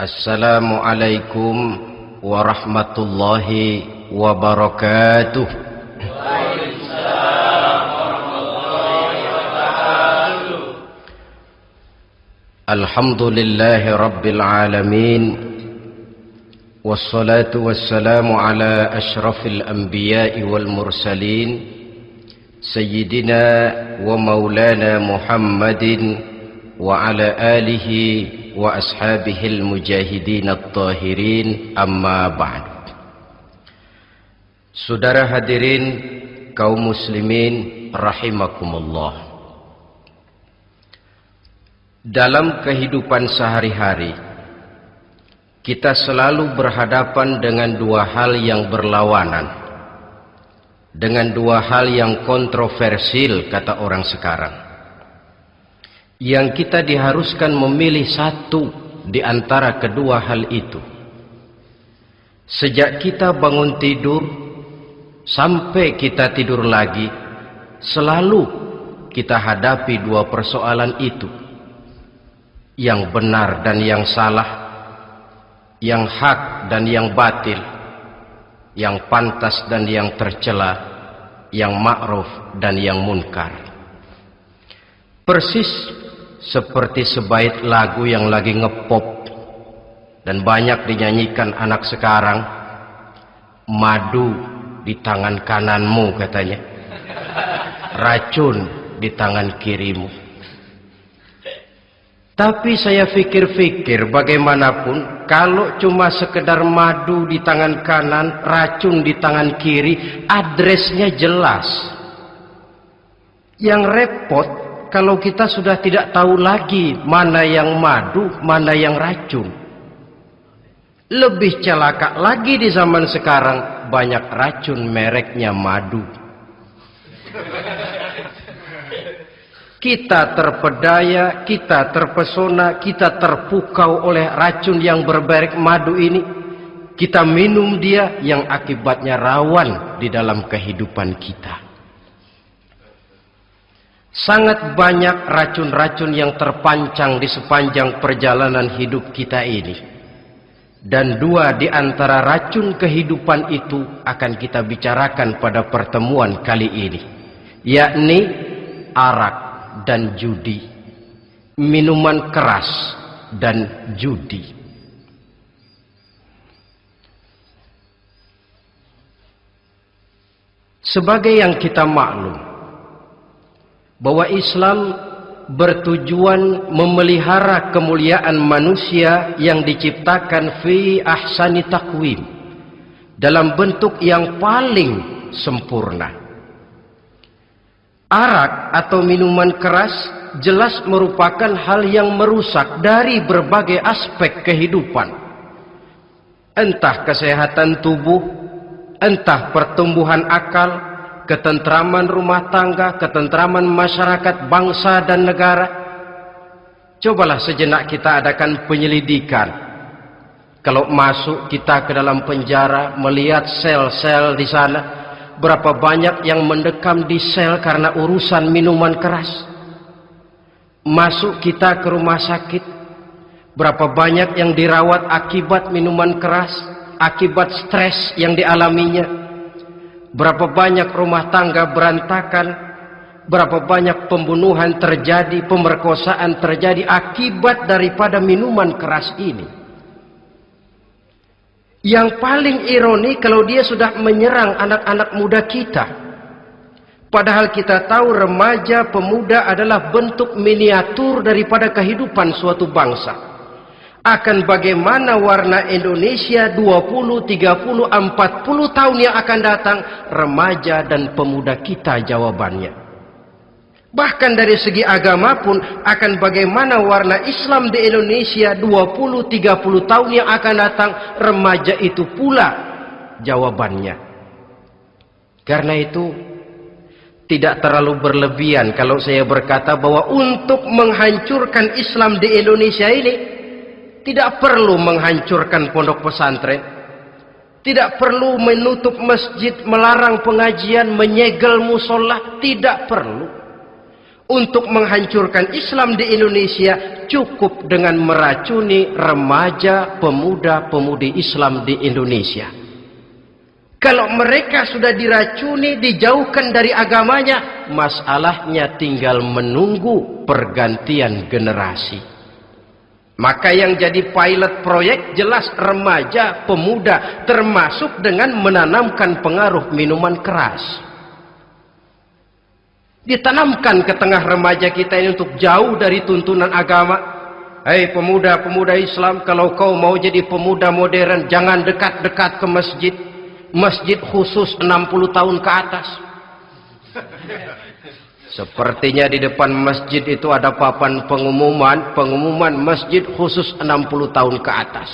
Assalamualaikum warahmatullahi wabarakatuh. Waalaikumsalam warahmatullahi wabarakatuh. Alhamdulillahi rabbil alamin. Wassalatu wassalamu ala ashrafil anbiya'i wal mursalin Sayyidina wa maulana Muhammadin wa ala alihi wa ashabihil mujahidin at-tahirin, amma ba'd. Saudara hadirin kaum muslimin rahimakumullah. Dalam kehidupan sehari-hari kita selalu berhadapan dengan dua hal yang berlawanan, dengan dua hal yang kontroversial kata orang sekarang, yang kita diharuskan memilih satu di antara kedua hal itu. Sejak kita bangun tidur sampai kita tidur lagi, selalu kita hadapi dua persoalan itu, yang benar dan yang salah, yang hak dan yang batil, yang pantas dan yang tercela, yang ma'ruf dan yang munkar. Persis seperti sebaik lagu yang lagi ngepop dan banyak dinyanyikan anak sekarang, madu di tangan kananmu katanya, racun di tangan kirimu. Tapi saya fikir-fikir, bagaimanapun kalau cuma sekedar madu di tangan kanan, racun di tangan kiri, adresnya jelas. Yang repot kalau kita sudah tidak tahu lagi mana yang madu, mana yang racun. Lebih celaka lagi di zaman sekarang, banyak racun mereknya madu. Kita terpedaya, kita terpesona, kita terpukau oleh racun yang bermerek madu ini. Kita minum dia, yang akibatnya rawan di dalam kehidupan kita. Sangat banyak racun-racun yang terpancang di sepanjang perjalanan hidup kita ini. Dan dua di antara racun kehidupan itu akan kita bicarakan pada pertemuan kali ini, yakni arak dan judi, minuman keras dan judi. Sebagai yang kita maklum bahwa Islam bertujuan memelihara kemuliaan manusia yang diciptakan fi ahsani taqwim, dalam bentuk yang paling sempurna. Arak atau minuman keras jelas merupakan hal yang merusak dari berbagai aspek kehidupan. Entah kesehatan tubuh, entah pertumbuhan akal, ketentraman rumah tangga, ketentraman masyarakat, bangsa dan negara. Cobalah sejenak kita adakan penyelidikan. Kalau masuk kita ke dalam penjara, melihat sel-sel di sana, berapa banyak yang mendekam di sel karena urusan minuman keras. Masuk kita ke rumah sakit, berapa banyak yang dirawat akibat minuman keras, akibat stres yang dialaminya. Berapa banyak rumah tangga berantakan, berapa banyak pembunuhan terjadi, pemerkosaan terjadi akibat daripada minuman keras ini. Yang paling ironi kalau dia sudah menyerang anak-anak muda kita. Padahal kita tahu remaja pemuda adalah bentuk miniatur daripada kehidupan suatu bangsa. Akan bagaimana warna Indonesia 20, 30, 40 tahun yang akan datang, remaja dan pemuda kita jawabannya. Bahkan dari segi agama pun, akan bagaimana warna Islam di Indonesia 20, 30 tahun yang akan datang, remaja itu pula jawabannya. Karena itu tidak terlalu berlebihan kalau saya berkata bahwa untuk menghancurkan Islam di Indonesia ini tidak perlu menghancurkan pondok pesantren, tidak perlu menutup masjid, melarang pengajian, menyegel musola, tidak perlu. untuk menghancurkan Islam di Indonesia cukup dengan meracuni remaja, pemuda-pemudi Islam di Indonesia. Kalau mereka sudah diracuni, dijauhkan dari agamanya, masalahnya tinggal menunggu pergantian generasi. Maka yang jadi pilot proyek jelas remaja, pemuda, termasuk dengan menanamkan pengaruh minuman keras. Ditanamkan ke tengah remaja kita ini untuk jauh dari tuntunan agama. Hei pemuda-pemuda Islam, kalau kau mau jadi pemuda modern, jangan dekat-dekat ke masjid. Masjid khusus 60 tahun ke atas. Sepertinya di depan masjid itu ada papan pengumuman masjid khusus 60 tahun ke atas.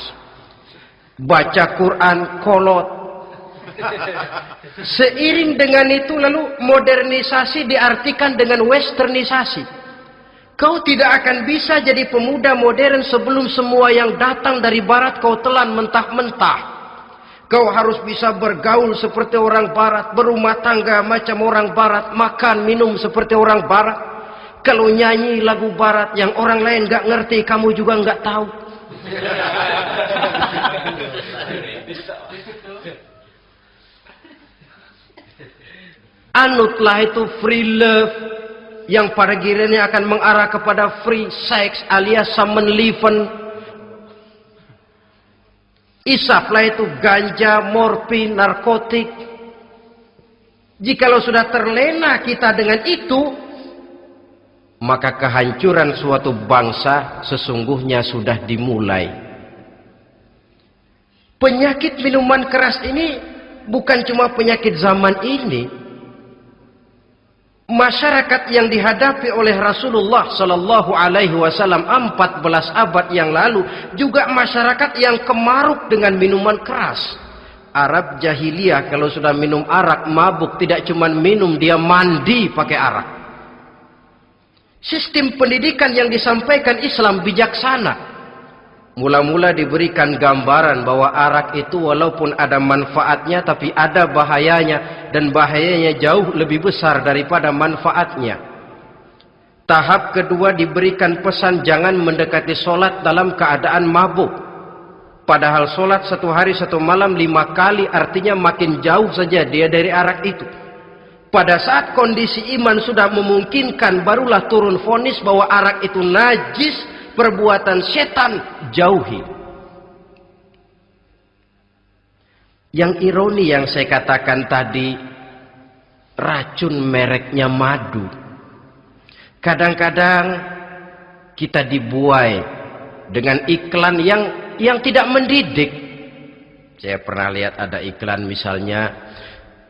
Baca Quran kolot. Seiring dengan itu lalu modernisasi diartikan dengan westernisasi. Kau tidak akan bisa jadi pemuda modern sebelum semua yang datang dari barat kau telan mentah-mentah. Kau harus bisa bergaul seperti orang barat, berumah tangga macam orang barat, makan minum seperti orang barat. Kalau nyanyi lagu barat yang orang lain gak ngerti, kamu juga gak tahu. Anutlah itu free love yang pada gilirannya akan mengarah kepada free sex alias sammenleven. Isaplah itu ganja, morfin, narkotik. Jikalau sudah terlena kita dengan itu, maka kehancuran suatu bangsa sesungguhnya sudah dimulai. Penyakit minuman keras ini bukan cuma penyakit zaman ini. Masyarakat yang dihadapi oleh Rasulullah Sallallahu Alaihi Wasallam 14 abad yang lalu juga masyarakat yang kemaruk dengan minuman keras. Arab jahiliyah kalau sudah minum arak mabuk, tidak cuma minum, dia mandi pakai arak. Sistem pendidikan yang disampaikan Islam bijaksana. Mula-mula diberikan gambaran bahwa arak itu walaupun ada manfaatnya tapi ada bahayanya, dan bahayanya jauh lebih besar daripada manfaatnya. Tahap kedua diberikan pesan jangan mendekati solat dalam keadaan mabuk. Padahal solat 1 hari 1 malam 5 kali artinya makin jauh saja dia dari arak itu. Pada saat kondisi iman sudah memungkinkan barulah turun vonis bahwa arak itu najis, perbuatan setan, jauhi. Yang ironi yang saya katakan tadi, racun mereknya madu. Kadang-kadang kita dibuai dengan iklan yang tidak mendidik. Saya pernah lihat ada iklan misalnya,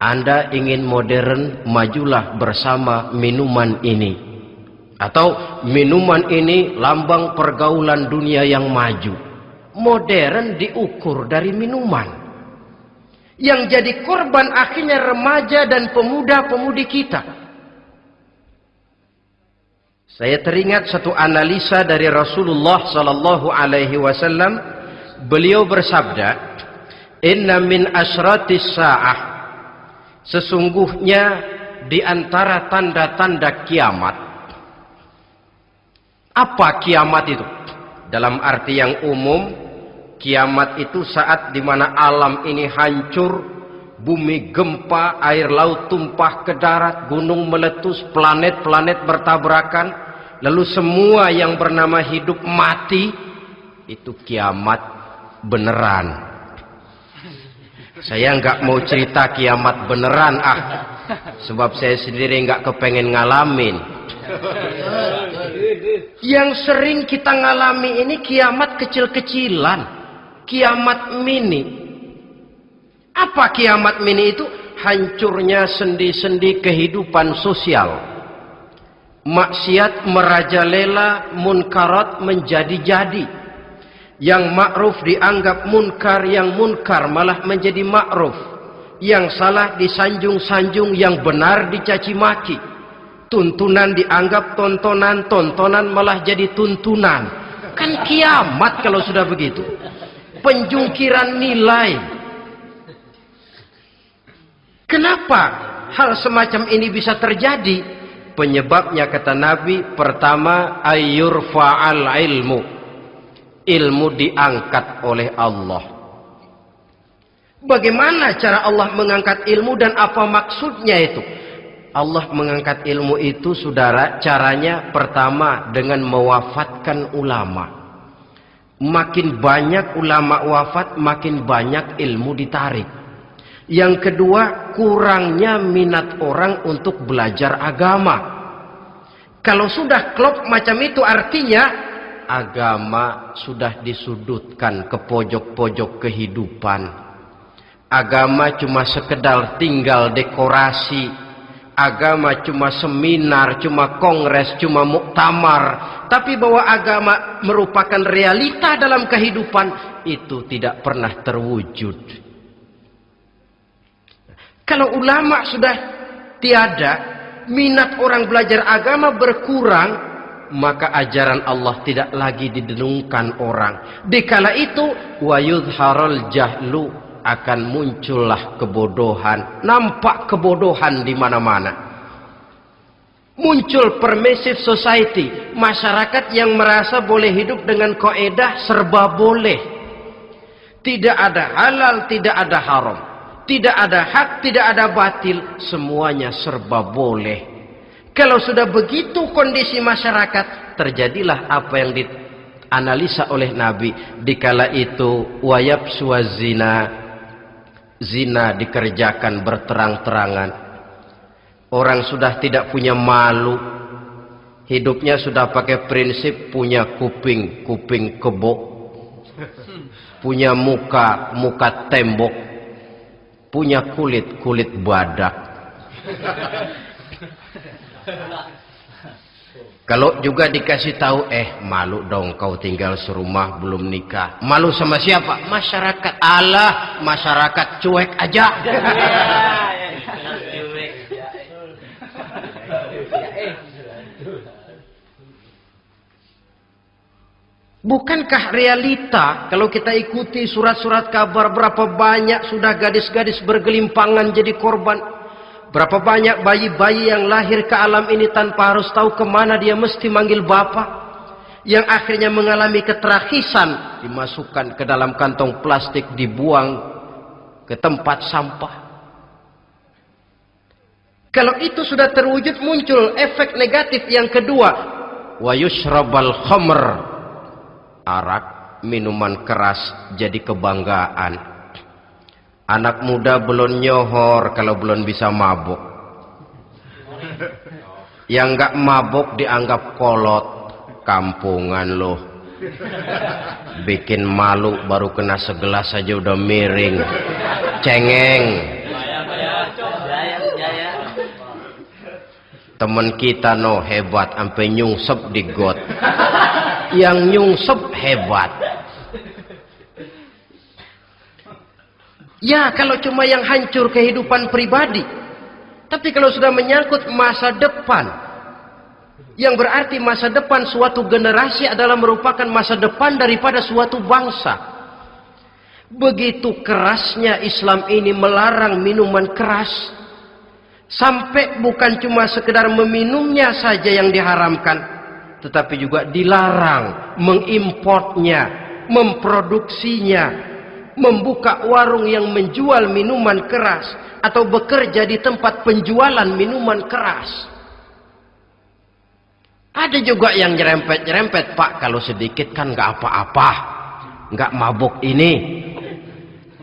Anda ingin modern, majulah bersama minuman ini. Atau minuman ini lambang pergaulan dunia yang maju. Modern diukur dari minuman. Yang jadi korban akhirnya remaja dan pemuda-pemudi kita. Saya teringat satu analisa dari Rasulullah Sallallahu Alaihi Wasallam. Beliau bersabda, Inna min asyratis sa'ah. Sesungguhnya di antara tanda-tanda kiamat. Apa kiamat itu? Dalam arti yang umum, kiamat itu saat dimana alam ini hancur, bumi gempa, air laut tumpah ke darat, gunung meletus, planet-planet bertabrakan, lalu semua yang bernama hidup mati. Itu kiamat beneran. Saya nggak mau cerita kiamat beneran sebab saya sendiri nggak kepengen ngalamin. Yang sering kita ngalami ini kiamat kecil-kecilan, kiamat mini. Apa kiamat mini itu? Hancurnya sendi-sendi kehidupan sosial. Maksiat merajalela, munkarat menjadi-jadi. Yang ma'ruf dianggap munkar, yang munkar malah menjadi ma'ruf. Yang salah disanjung-sanjung, yang benar dicaci maki. Tuntunan dianggap tontonan, tontonan malah jadi tuntunan. Kan kiamat kalau sudah begitu. Penjungkiran nilai. Kenapa hal semacam ini bisa terjadi? Penyebabnya kata Nabi, pertama ayyurfa'al ilmu. Ilmu diangkat oleh Allah. Bagaimana cara Allah mengangkat ilmu dan apa maksudnya itu? Allah mengangkat ilmu itu, saudara, caranya pertama dengan mewafatkan ulama. Makin banyak ulama wafat, makin banyak ilmu ditarik. Yang kedua, kurangnya minat orang untuk belajar agama. Kalau sudah klop macam itu, artinya agama sudah disudutkan ke pojok-pojok kehidupan. Agama cuma sekedar tinggal dekorasi. Agama cuma seminar, cuma kongres, cuma muktamar. Tapi bahwa agama merupakan realita dalam kehidupan, itu tidak pernah terwujud. Kalau ulama sudah tiada, minat orang belajar agama berkurang, maka ajaran Allah tidak lagi didengungkan orang. Dikala itu, wa yudharul jahlu, akan muncullah kebodohan. Nampak kebodohan di mana-mana. Muncul permissive society, masyarakat yang merasa boleh hidup dengan kaedah serba boleh. Tidak ada halal, tidak ada haram. Tidak ada hak, tidak ada batil, semuanya serba boleh. Kalau sudah begitu kondisi masyarakat, terjadilah apa yang dianalisa oleh Nabi. Dikala itu wayabsu zina, zina dikerjakan berterang-terangan. Orang sudah tidak punya malu. Hidupnya sudah pakai prinsip punya kuping, kuping kebo. Punya muka, muka tembok. Punya kulit, kulit badak. Kalau juga dikasih tahu, malu dong kau tinggal serumah belum nikah. Malu sama siapa? Masyarakat. Allah, masyarakat cuek aja. Bukankah realita kalau kita ikuti surat-surat kabar, berapa banyak sudah gadis-gadis bergelimpangan jadi korban? Berapa banyak bayi-bayi yang lahir ke alam ini tanpa harus tahu kemana dia mesti manggil bapak, yang akhirnya mengalami keterakhisan, dimasukkan ke dalam kantong plastik, dibuang ke tempat sampah. Kalau itu sudah terwujud, muncul efek negatif yang kedua, wa yushrabal khamr, arak, minuman keras jadi kebanggaan. Anak muda belum nyohor kalau belum bisa mabuk. Yang enggak mabuk dianggap kolot. Kampungan loh. Bikin malu baru kena segelas aja udah miring. Cengeng. Temen kita no hebat sampai nyungsep di got. Yang nyungsep hebat. Ya, kalau cuma yang hancur kehidupan pribadi. Tapi kalau sudah menyangkut masa depan, yang berarti masa depan suatu generasi adalah merupakan masa depan daripada suatu bangsa. Begitu kerasnya Islam ini melarang minuman keras, sampai bukan cuma sekedar meminumnya saja yang diharamkan, tetapi juga dilarang mengimportnya, memproduksinya, membuka warung yang menjual minuman keras, atau bekerja di tempat penjualan minuman keras. Ada juga yang nyerempet-nyerempet, Pak, kalau sedikit kan nggak apa-apa, nggak mabuk ini.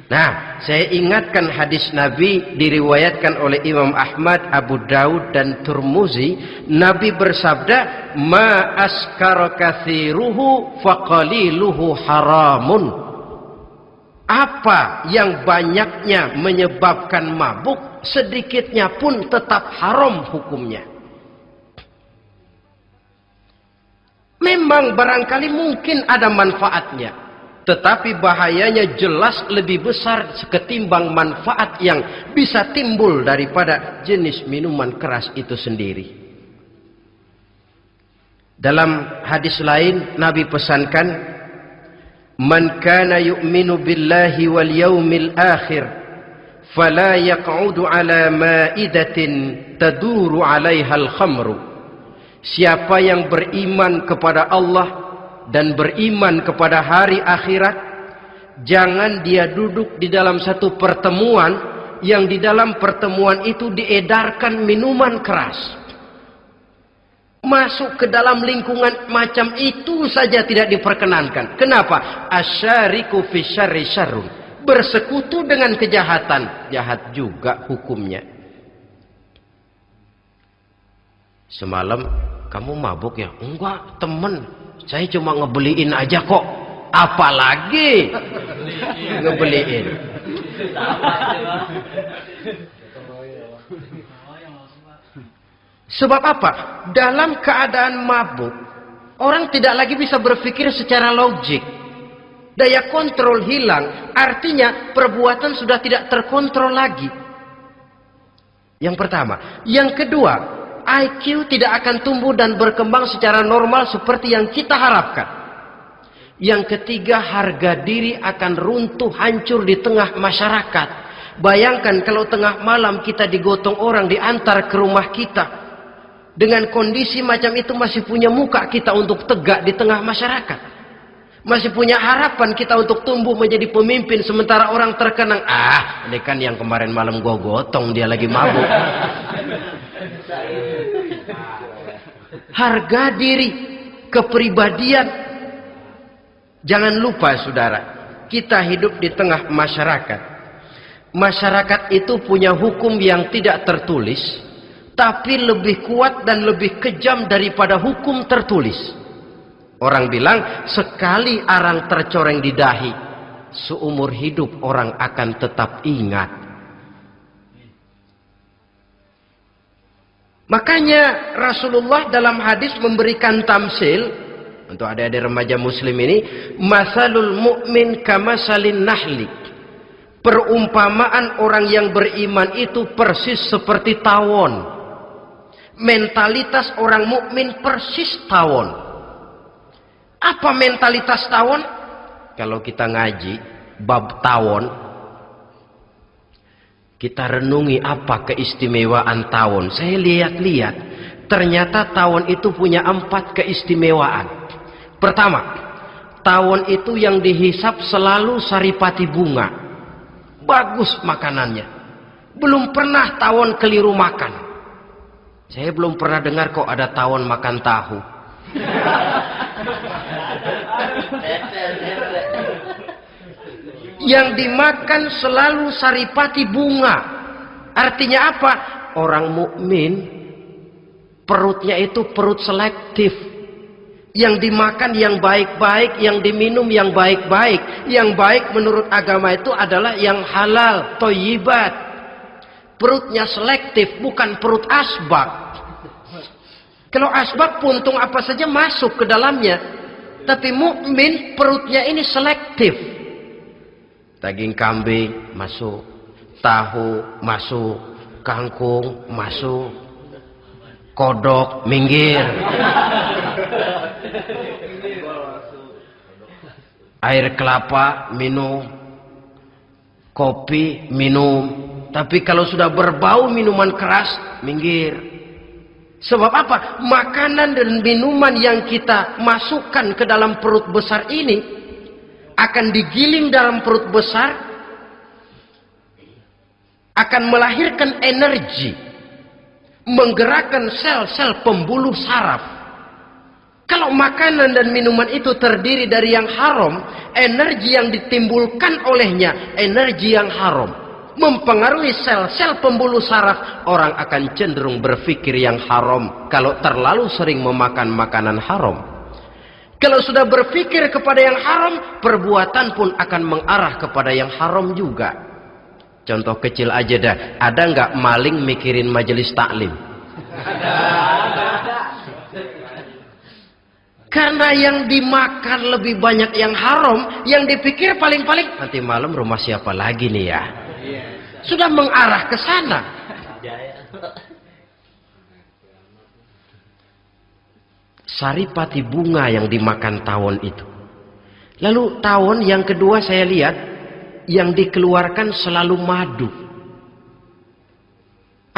Nah, saya ingatkan hadis Nabi diriwayatkan oleh Imam Ahmad, Abu Daud dan Turmuzi. Nabi bersabda, ma askara kathiruhu faqaliluhu haramun. Apa yang banyaknya menyebabkan mabuk, sedikitnya pun tetap haram hukumnya. Memang barangkali mungkin ada manfaatnya, tetapi bahayanya jelas lebih besar ketimbang manfaat yang bisa timbul daripada jenis minuman keras itu sendiri. Dalam hadis lain Nabi pesankan, man kana yu'minu billahi wal yaumil akhir fala yaq'udu ala ma'idatin taduru 'alaiha al-khamru. Siapa yang beriman kepada Allah dan beriman kepada hari akhirat, jangan dia duduk di dalam satu pertemuan yang di dalam pertemuan itu diedarkan minuman keras. Masuk ke dalam lingkungan macam itu saja tidak diperkenankan. Kenapa? Asyariku fi syarri syarrun. Bersekutu dengan kejahatan, jahat juga hukumnya. Semalam kamu mabuk ya? Enggak, temen. Saya cuma ngebeliin aja kok. Apalagi ngebeliin. Sebab apa? Dalam keadaan mabuk, orang tidak lagi bisa berpikir secara logik. Daya kontrol hilang, artinya perbuatan sudah tidak terkontrol lagi. Yang pertama. Yang kedua, IQ tidak akan tumbuh dan berkembang secara normal seperti yang kita harapkan. Yang ketiga, harga diri akan runtuh hancur di tengah masyarakat. Bayangkan kalau tengah malam kita digotong orang, diantar ke rumah kita. Dengan kondisi macam itu masih punya muka kita untuk tegak di tengah masyarakat. Masih punya harapan kita untuk tumbuh menjadi pemimpin sementara orang terkenang. Ah, ini kan yang kemarin malam gua gotong, dia lagi mabuk. Harga diri, kepribadian. Jangan lupa saudara, kita hidup di tengah masyarakat. Masyarakat itu punya hukum yang tidak tertulis, tapi lebih kuat dan lebih kejam daripada hukum tertulis. Orang bilang, sekali arang tercoreng di dahi, seumur hidup orang akan tetap ingat. Makanya Rasulullah dalam hadis memberikan tamsil untuk adik-adik remaja muslim ini, masalul mu'min kamasalin nahli. Perumpamaan orang yang beriman itu persis seperti tawon. Mentalitas orang mukmin persis tawon. Apa mentalitas tawon? Kalau kita ngaji bab tawon, kita renungi apa keistimewaan tawon. Saya lihat-lihat, ternyata tawon itu punya 4 keistimewaan. Pertama, tawon itu yang dihisap selalu saripati bunga. Bagus makanannya. Belum pernah tawon keliru makan. Saya belum pernah dengar kok ada tawon makan tahu. Yang dimakan selalu saripati bunga. Artinya apa? Orang mukmin perutnya itu perut selektif. Yang dimakan yang baik-baik, yang diminum yang baik-baik. Yang baik menurut agama itu adalah yang halal, thayyibat. Perutnya selektif, bukan perut asbak. Kalau asbak puntung apa saja masuk ke dalamnya. Tapi mukmin perutnya ini selektif. Daging kambing masuk, tahu masuk, kangkung masuk, kodok minggir. Air kelapa minum, kopi minum. Tapi kalau sudah berbau minuman keras, minggir. Sebab apa? Makanan dan minuman yang kita masukkan ke dalam perut besar ini akan digiling dalam perut besar, akan melahirkan energi, menggerakkan sel-sel pembuluh saraf. Kalau makanan dan minuman itu terdiri dari yang haram, energi yang ditimbulkan olehnya energi yang haram, mempengaruhi sel-sel pembuluh saraf. Orang akan cenderung berpikir yang haram kalau terlalu sering memakan makanan haram. Kalau sudah berpikir kepada yang haram, perbuatan pun akan mengarah kepada yang haram juga. Contoh kecil aja dah, ada nggak maling mikirin majelis taklim? Karena yang dimakan lebih banyak yang haram, yang dipikir paling-paling nanti malam rumah siapa lagi nih ya? Sudah mengarah ke sana. Saripati bunga yang dimakan tawon itu. Lalu tawon yang kedua saya lihat yang dikeluarkan selalu madu.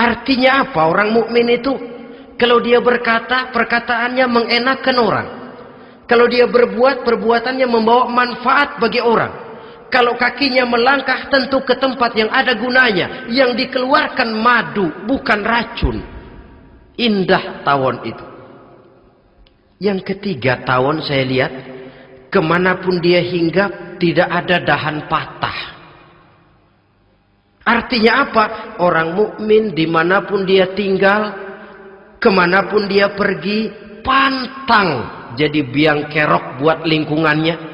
Artinya apa? Orang mukmin itu kalau dia berkata, perkataannya mengenakan orang. Kalau dia berbuat, perbuatannya membawa manfaat bagi orang. Kalau kakinya melangkah tentu ke tempat yang ada gunanya, yang dikeluarkan madu, bukan racun. Indah tawon itu. Yang ketiga, tawon saya lihat kemanapun dia hinggap tidak ada dahan patah. Artinya apa? Orang mukmin dimanapun dia tinggal, kemanapun dia pergi, pantang jadi biang kerok buat lingkungannya.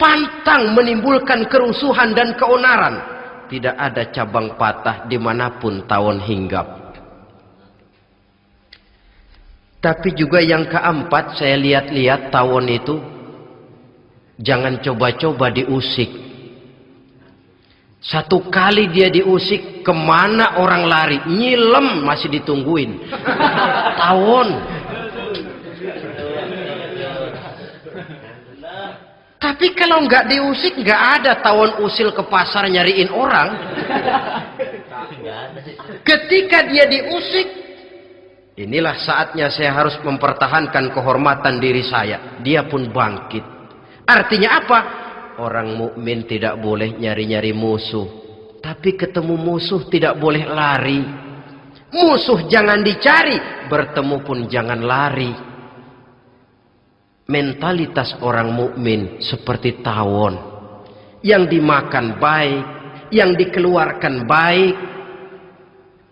Pantang menimbulkan kerusuhan dan keonaran. Tidak ada cabang patah dimanapun tawon hinggap. Tapi juga yang keempat, saya lihat-lihat tawon itu jangan coba-coba diusik. Satu kali dia diusik, kemana orang lari? Nyilem masih ditungguin. Tawon. Tapi kalau nggak diusik, nggak ada tawon usil ke pasar nyariin orang. Ketika dia diusik, inilah saatnya saya harus mempertahankan kehormatan diri saya. Dia pun bangkit. Artinya apa? Orang mukmin tidak boleh nyari-nyari musuh. Tapi ketemu musuh tidak boleh lari. Musuh jangan dicari, bertemu pun jangan lari. Mentalitas orang mukmin seperti tawon, yang dimakan baik, yang dikeluarkan baik,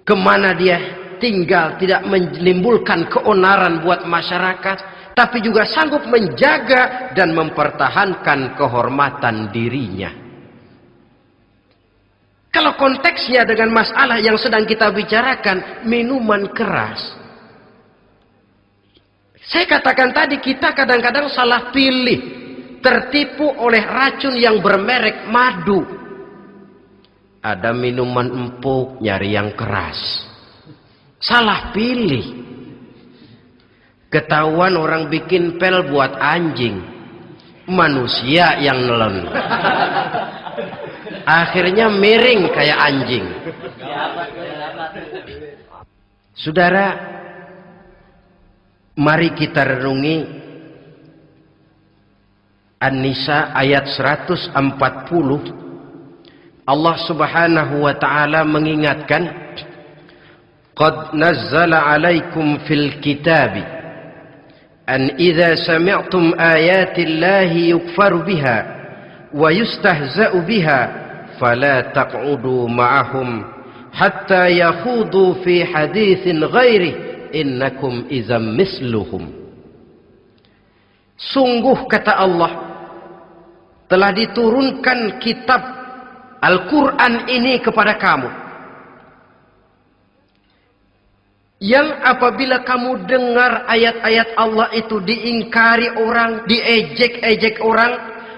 kemana dia tinggal tidak menimbulkan keonaran buat masyarakat, tapi juga sanggup menjaga dan mempertahankan kehormatan dirinya. Kalau konteksnya dengan masalah yang sedang kita bicarakan, minuman keras, saya katakan tadi, kita kadang-kadang salah pilih, tertipu oleh racun yang bermerek madu. Ada minuman empuk, nyari yang keras. Salah pilih. Ketahuan orang bikin pel buat anjing, manusia yang nelen. Akhirnya miring kayak anjing. Saudara, mari kita renungi An-Nisa ayat 140. Allah Subhanahu wa taala mengingatkan, "Qad nazzala 'alaikum fil kitabi an idza sami'tum ayati Allahi yukfaru biha wa yustahza'u biha fala taq'udu ma'ahum hatta yakhudu fi haditsin ghairihi innakum izam misluhum." Sungguh kata Allah, telah diturunkan kitab Al-Quran ini kepada kamu, yang apabila kamu dengar ayat-ayat Allah itu diingkari orang, diejek-ejek orang,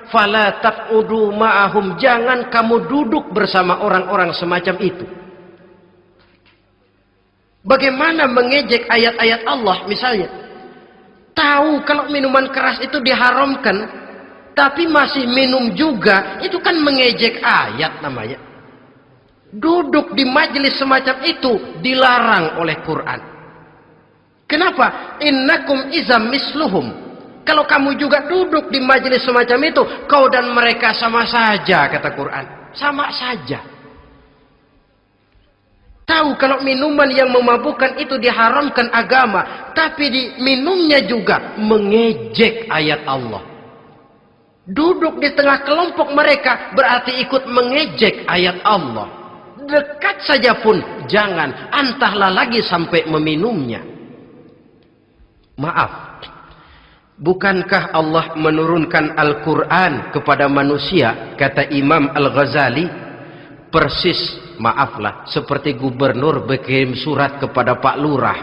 fala taq'udu ma'ahum, jangan kamu duduk bersama orang-orang semacam itu. Bagaimana mengejek ayat-ayat Allah misalnya? Tahu kalau minuman keras itu diharamkan, tapi masih minum juga, itu kan mengejek ayat namanya. Duduk di majelis semacam itu dilarang oleh Quran. Kenapa? Innakum izam misluhum. Kalau kamu juga duduk di majelis semacam itu, kau dan mereka sama saja, kata Quran. Sama saja. Tahu kalau minuman yang memabukkan itu diharamkan agama, tapi diminumnya juga mengejek ayat Allah. Duduk di tengah kelompok mereka berarti ikut mengejek ayat Allah. Dekat saja pun jangan, entahlah lagi sampai meminumnya. Maaf, bukankah Allah menurunkan Al-Quran kepada manusia, kata Imam Al-Ghazali, persis, maaflah, seperti gubernur berkirim surat kepada Pak Lurah.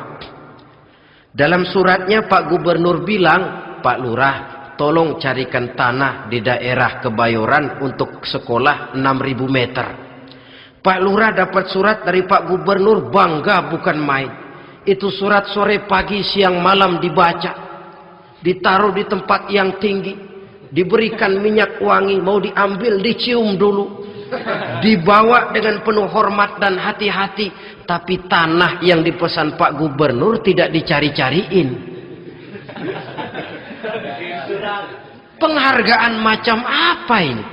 Dalam suratnya Pak Gubernur bilang, Pak Lurah, tolong carikan tanah di daerah Kebayoran untuk sekolah 6.000 meter. Pak Lurah dapat surat dari Pak Gubernur, bangga bukan main. Itu surat sore, pagi, siang, malam dibaca. Ditaruh di tempat yang tinggi. Diberikan minyak wangi, mau diambil, dicium dulu. Dibawa dengan penuh hormat dan hati-hati. tapi tanah yang dipesan Pak Gubernur tidak dicari-cariin. Penghargaan macam apa ini?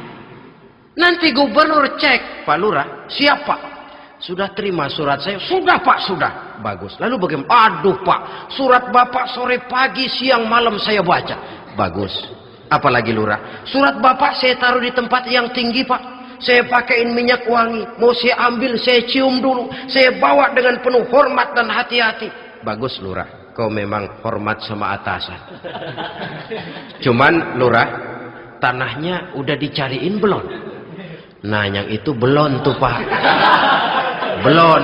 Nanti gubernur cek, Pak Lurah, siap Pak? Sudah terima surat saya? Sudah Pak, sudah. Bagus. Lalu bagaimana? Aduh Pak, surat Bapak sore pagi siang malam saya baca. Bagus. Apalagi Lurah? Surat Bapak saya taruh di tempat yang tinggi Pak. Saya pakaiin minyak wangi. Mau saya ambil, saya cium dulu. Saya bawa dengan penuh hormat dan hati-hati. Bagus Lurah, kau memang hormat sama atasan. Cuman Lurah, tanahnya udah dicariin belum? Nah yang itu belum tuh Pak. Belum.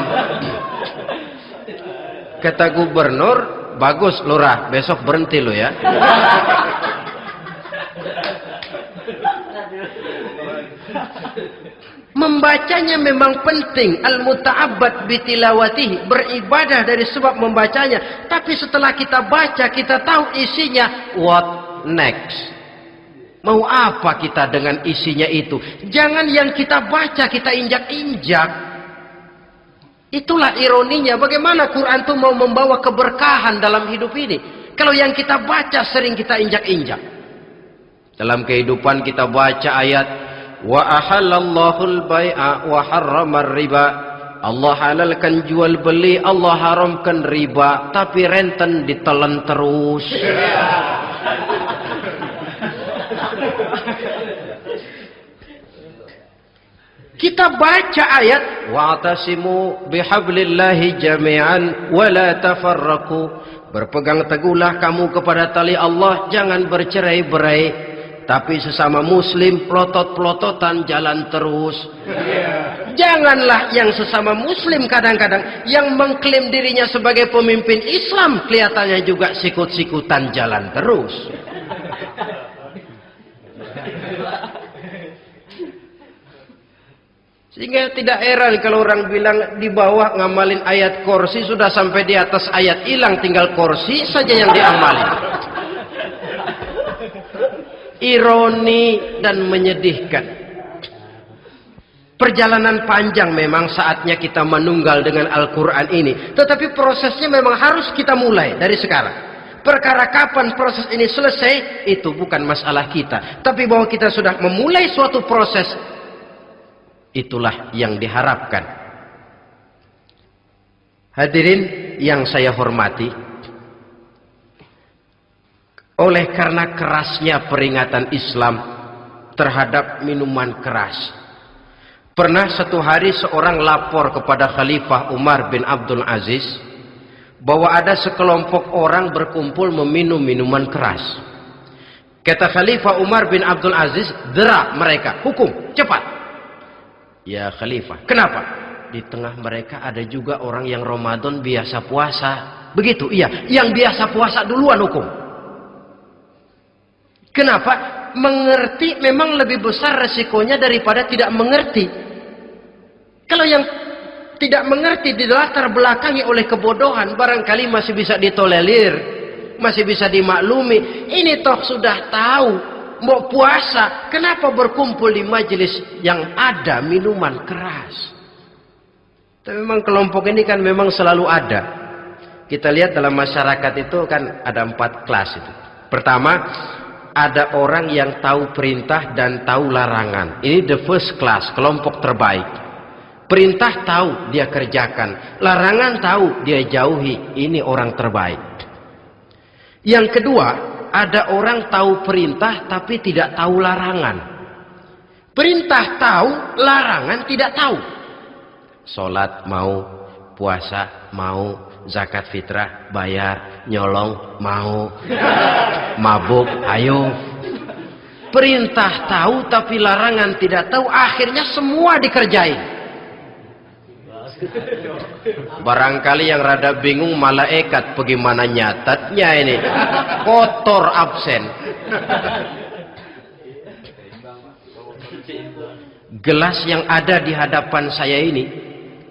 Kata gubernur, bagus Lurah, besok berhenti lo ya. Membacanya memang penting, al-muta'abbad bitilawatihi, beribadah dari sebab membacanya. Tapi setelah kita baca, kita tahu isinya, what next? Mau apa kita dengan isinya itu? Jangan yang kita baca kita injak-injak. Itulah ironinya, bagaimana Quran itu mau membawa keberkahan dalam hidup ini. Kalau yang kita baca sering kita injak-injak. Dalam kehidupan kita baca ayat, wa ahallallahu al-bai'a wa harramar riba. Allah halalkan jual beli, Allah haramkan riba, tapi renten ditelan terus. Kita baca ayat, wa'tasimu bihablillahi jami'an wa la tafarraqu. Berpegang teguhlah kamu kepada tali Allah, jangan bercerai-berai. Tapi sesama muslim pelotot-pelototan jalan terus. Janganlah yang sesama muslim kadang-kadang yang mengklaim dirinya sebagai pemimpin Islam kelihatannya juga sikut-sikutan jalan terus. Sehingga tidak heran kalau orang bilang di bawah ngamalin ayat kursi sudah sampai di atas ayat hilang, tinggal kursi saja yang diamalin. Ironi dan menyedihkan. Perjalanan panjang memang saatnya kita menunggal dengan Al-Quran ini. Tetapi prosesnya memang harus kita mulai dari sekarang. Perkara kapan proses ini selesai, itu bukan masalah kita. Tapi bahwa kita sudah memulai suatu proses, itulah yang diharapkan. Hadirin yang saya hormati, oleh karena kerasnya peringatan Islam terhadap minuman keras, pernah satu hari seorang lapor kepada Khalifah Umar bin Abdul Aziz bahwa ada sekelompok orang berkumpul meminum minuman keras. Kata Khalifah Umar bin Abdul Aziz, dera mereka, hukum, cepat. Ya Khalifah, kenapa? Di tengah mereka ada juga orang yang Ramadan biasa puasa. Begitu, iya. Yang biasa puasa duluan hukum. Kenapa? Mengerti memang lebih besar resikonya daripada tidak mengerti. Kalau yang tidak mengerti dilatar belakangi oleh kebodohan, barangkali masih bisa ditolerir, masih bisa dimaklumi. Ini toh sudah tahu mau puasa, kenapa berkumpul di majelis yang ada minuman keras? Tapi memang kelompok ini kan memang selalu ada. Kita lihat dalam masyarakat itu kan ada 4 kelas itu. Pertama, ada orang yang tahu perintah dan tahu larangan. Ini the first class, kelompok terbaik. Perintah tahu dia kerjakan, larangan tahu dia jauhi. Ini orang terbaik. Yang kedua, ada orang tahu perintah tapi tidak tahu larangan. Perintah tahu, larangan tidak tahu. Sholat mau, puasa mau, zakat fitrah bayar, nyolong mau, mabuk ayo. Perintah tahu tapi larangan tidak tahu, akhirnya semua dikerjain. Barangkali yang rada bingung malaikat bagaimana nyatatnya ini, kotor absen. Gelas yang ada di hadapan saya ini,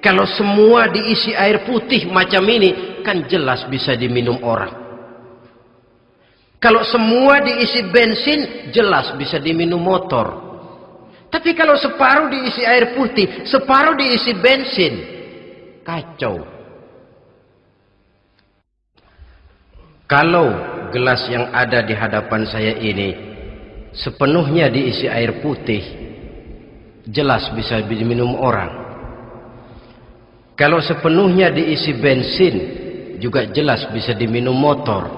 kalau semua diisi air putih macam ini, kan jelas bisa diminum orang. Kalau semua diisi bensin, jelas bisa diminum motor. Tapi kalau separuh diisi air putih, separuh diisi bensin, Kacau. Kalau gelas yang ada di hadapan saya ini sepenuhnya diisi air putih, jelas bisa diminum orang. Kalau sepenuhnya diisi bensin, juga jelas bisa diminum motor.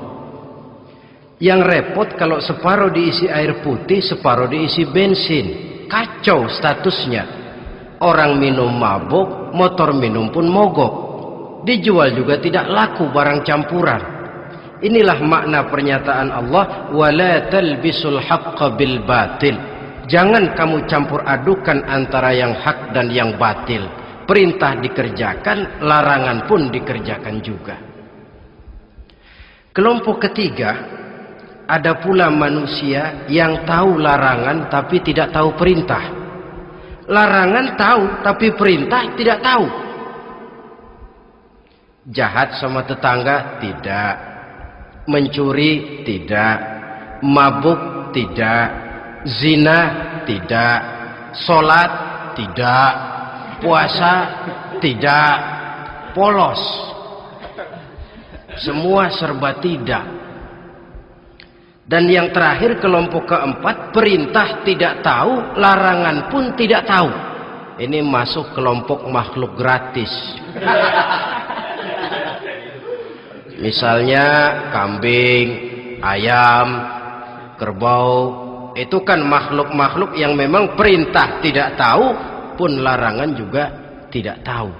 Yang repot kalau separuh diisi air putih, separuh diisi bensin. Kacau statusnya. Orang minum mabuk, motor minum pun mogok. Dijual juga tidak laku barang campuran. Inilah makna pernyataan Allah, wala talbisul haqqa bil batil. Jangan kamu campur adukan antara yang hak dan yang batil. Perintah dikerjakan, larangan pun dikerjakan juga. Kelompok ketiga, ada pula manusia yang tahu larangan tapi tidak tahu perintah. Larangan tahu tapi perintah tidak tahu. Jahat sama tetangga tidak, mencuri tidak, mabuk tidak, zina tidak, sholat tidak, puasa tidak, polos. Semua serba tidak. Dan yang terakhir, kelompok keempat, perintah tidak tahu, larangan pun tidak tahu. Ini masuk kelompok makhluk gratis. Misalnya kambing, ayam, kerbau, itu kan makhluk-makhluk yang memang perintah tidak tahu, pun larangan juga tidak tahu.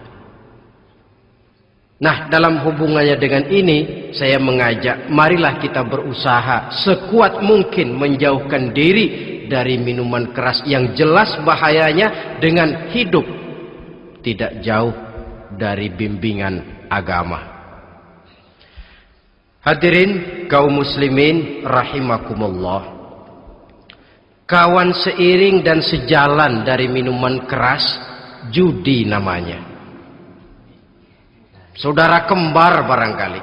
Nah, dalam hubungannya dengan ini, saya mengajak, marilah kita berusaha sekuat mungkin menjauhkan diri dari minuman keras yang jelas bahayanya dengan hidup tidak jauh dari bimbingan agama. Hadirin kaum muslimin rahimakumullah. Kawan seiring dan sejalan dari minuman keras, judi namanya. Saudara kembar barangkali.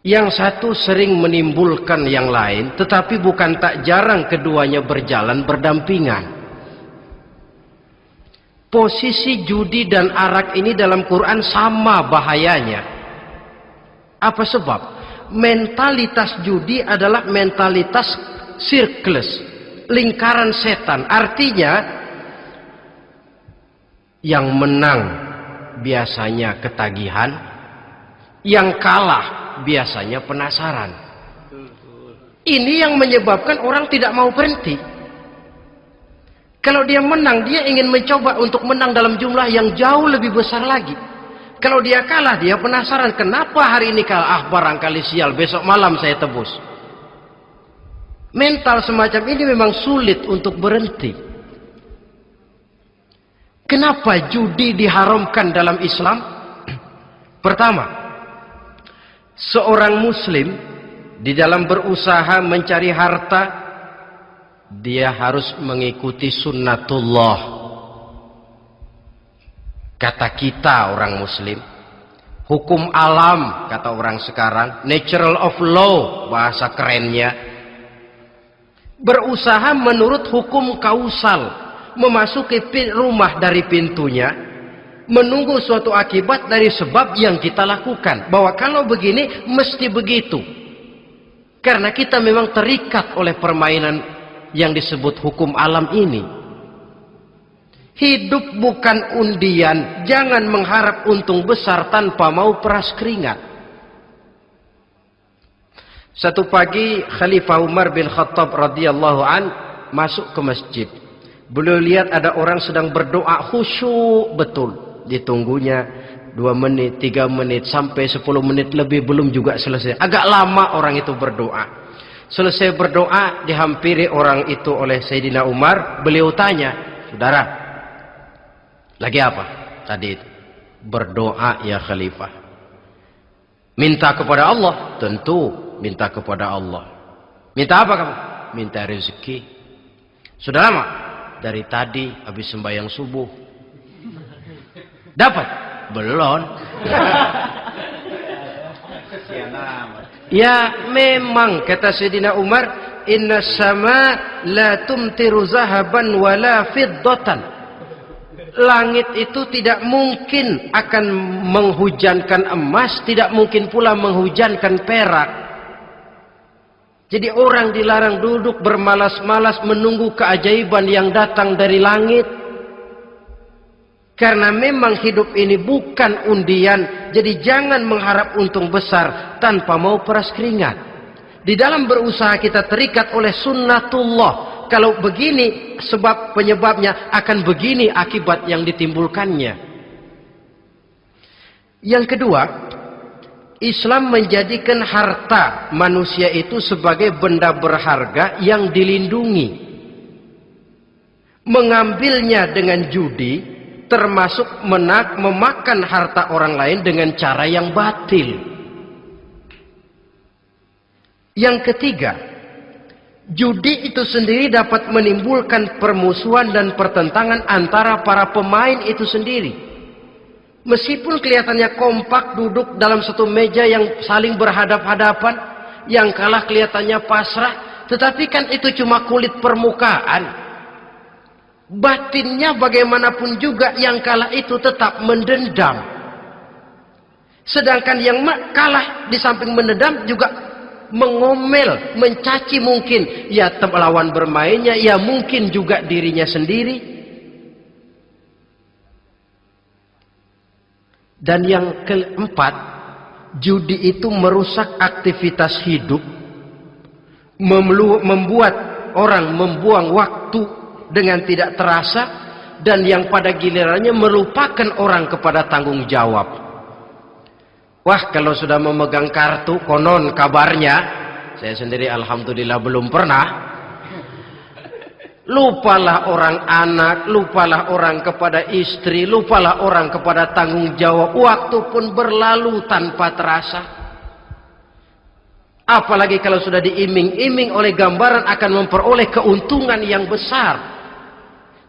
Yang satu sering menimbulkan yang lain, tetapi bukan tak jarang keduanya berjalan berdampingan. Posisi judi dan arak ini dalam Quran sama bahayanya. Apa sebab? Mentalitas judi adalah mentalitas sirkeless, lingkaran setan. Artinya, yang menang biasanya ketagihan, yang kalah biasanya penasaran. Ini yang menyebabkan orang tidak mau berhenti. Kalau dia menang, dia ingin mencoba untuk menang dalam jumlah yang jauh lebih besar lagi. Kalau dia kalah, dia penasaran, kenapa hari ini kalah? Barangkali sial, besok malam saya tebus. Mental semacam ini memang sulit untuk berhenti. Kenapa judi diharamkan dalam Islam? Pertama, seorang muslim di dalam berusaha mencari harta, dia harus mengikuti sunnatullah. Kata kita orang muslim, hukum alam kata orang sekarang, natural of law bahasa kerennya. Berusaha menurut hukum kausal, memasuki rumah dari pintunya, menunggu suatu akibat dari sebab yang kita lakukan. Bahwa kalau begini, mesti begitu. Karena kita memang terikat oleh permainan yang disebut hukum alam ini. Hidup bukan undian, jangan mengharap untung besar tanpa mau peras keringat. Satu pagi, Khalifah Umar bin Khattab radhiyallahu an masuk ke masjid. Beliau lihat ada orang sedang berdoa khusyuk betul. Ditunggunya 2 menit, 3 menit, sampai 10 menit lebih belum juga selesai. Agak lama orang itu berdoa. Selesai berdoa, dihampiri orang itu oleh Sayyidina Umar. Beliau tanya, saudara, lagi apa tadi itu? Berdoa ya Khalifah. Minta kepada Allah? Tentu minta kepada Allah. Minta apa kamu? Minta rezeki. Sudah lama? Dari tadi habis sembahyang subuh. Dapat? Belum. Ya memang kata Sayyidina Umar, inna sama la tumtiru zahaban wala fiddatan. Langit itu tidak mungkin akan menghujankan emas, tidak mungkin pula menghujankan perak. Jadi orang dilarang duduk bermalas-malas menunggu keajaiban yang datang dari langit. Karena memang hidup ini bukan undian, jadi jangan mengharap untung besar tanpa mau peras keringat. Di dalam berusaha kita terikat oleh sunnatullah. Kalau begini sebab penyebabnya, akan begini akibat yang ditimbulkannya. Yang kedua, Islam menjadikan harta manusia itu sebagai benda berharga yang dilindungi. Mengambilnya dengan judi termasuk memakan harta orang lain dengan cara yang batil. Yang ketiga, judi itu sendiri dapat menimbulkan permusuhan dan pertentangan antara para pemain itu sendiri. Meskipun kelihatannya kompak duduk dalam satu meja yang saling berhadap-hadapan, yang kalah kelihatannya pasrah, tetapi kan itu cuma kulit permukaan. Batinnya bagaimanapun juga yang kalah itu tetap mendendam. Sedangkan yang kalah di samping mendendam juga mengomel, mencaci mungkin ya lawan bermainnya, ya mungkin juga dirinya sendiri. Dan yang keempat, judi itu merusak aktivitas hidup, membuat orang membuang waktu dengan tidak terasa, dan yang pada gilirannya melupakan orang kepada tanggung jawab. Wah, kalau sudah memegang kartu, konon kabarnya, saya sendiri alhamdulillah belum pernah, lupalah orang anak, lupalah orang kepada istri, lupalah orang kepada tanggung jawab. Waktu pun berlalu tanpa terasa. Apalagi kalau sudah diiming-iming oleh gambaran akan memperoleh keuntungan yang besar.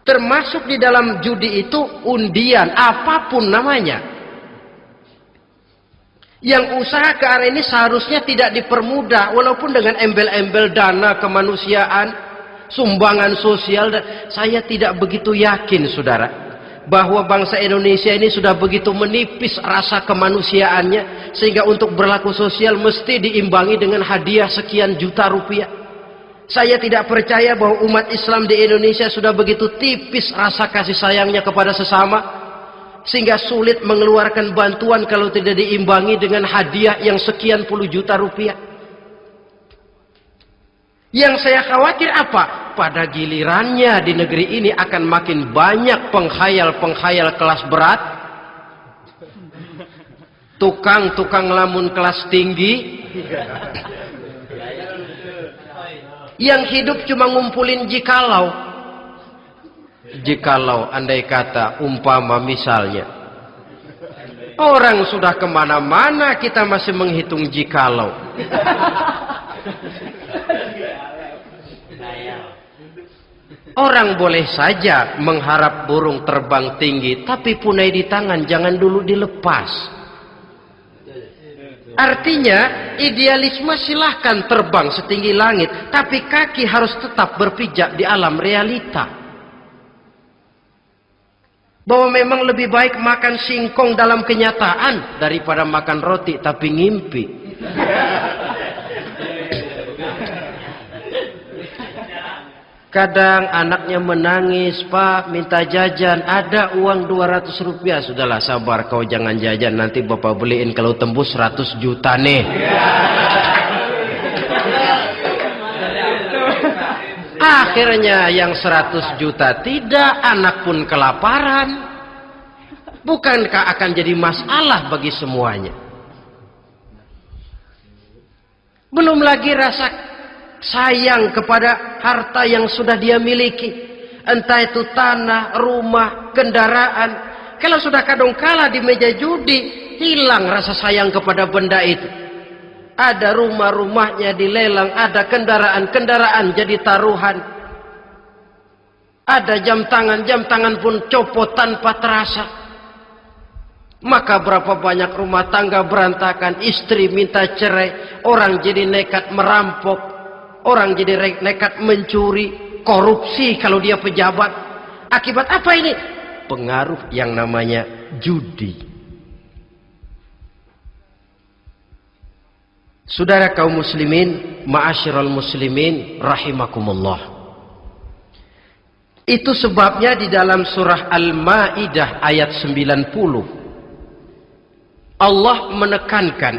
Termasuk di dalam judi itu undian, apapun namanya. Yang usaha ke arah ini seharusnya tidak dipermudah, walaupun dengan embel-embel dana kemanusiaan, sumbangan sosial. Saya tidak begitu yakin, saudara, bahwa bangsa Indonesia ini sudah begitu menipis rasa kemanusiaannya, sehingga untuk berlaku sosial mesti diimbangi dengan hadiah sekian juta rupiah. Saya tidak percaya bahwa umat Islam di Indonesia sudah begitu tipis rasa kasih sayangnya kepada sesama, sehingga sulit mengeluarkan bantuan kalau tidak diimbangi dengan hadiah yang sekian puluh juta rupiah. Yang saya khawatir apa? Pada gilirannya di negeri ini akan makin banyak penghayal-penghayal kelas berat, tukang-tukang lamun kelas tinggi, yang hidup cuma ngumpulin jikalau. Jikalau, andai kata, umpama misalnya, orang sudah kemana-mana kita masih menghitung jikalau. Orang boleh saja mengharap burung terbang tinggi, tapi punai di tangan jangan dulu dilepas. Artinya, idealisme silahkan terbang setinggi langit, tapi kaki harus tetap berpijak di alam realita. Bahwa memang lebih baik makan singkong dalam kenyataan daripada makan roti tapi ngimpi. Kadang anaknya menangis, Pak minta jajan, ada uang 200 rupiah. Sudahlah sabar, kau jangan jajan, nanti bapak beliin kalau tembus 100 juta nih. Akhirnya yang 100 juta tidak, anak pun kelaparan. Bukankah akan jadi masalah bagi semuanya? Belum lagi rasa sayang kepada harta yang sudah dia miliki, entah itu tanah, rumah, kendaraan. Kalau sudah kadangkala di meja judi, hilang rasa sayang kepada benda itu. Ada rumah-rumahnya dilelang, ada kendaraan-kendaraan jadi taruhan, ada jam tangan pun copot tanpa terasa. Maka berapa banyak rumah tangga berantakan, istri minta cerai, orang jadi nekat merampok, orang jadi nekat mencuri, korupsi kalau dia pejabat. Akibat apa ini? pengaruh yang namanya judi. Saudara kaum muslimin, ma'asyiral muslimin rahimakumullah. Itu sebabnya di dalam surah Al-Maidah ayat 90 Allah menekankan,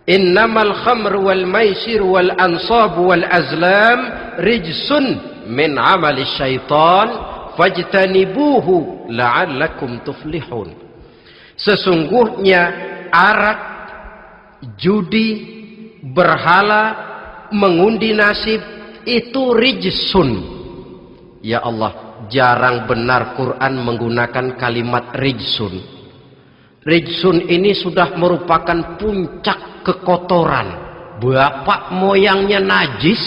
innamal khamru wal maisir wal ansabu wal azlam rijsun min amali syaitan fajtanibuhu la'allakum tuflihun. Sesungguhnya arak, judi, berhala, mengundi nasib itu rijsun. Ya Allah, jarang benar Quran menggunakan kalimat rijsun. Rijsun ini sudah merupakan puncak kekotoran. Bapak moyangnya najis,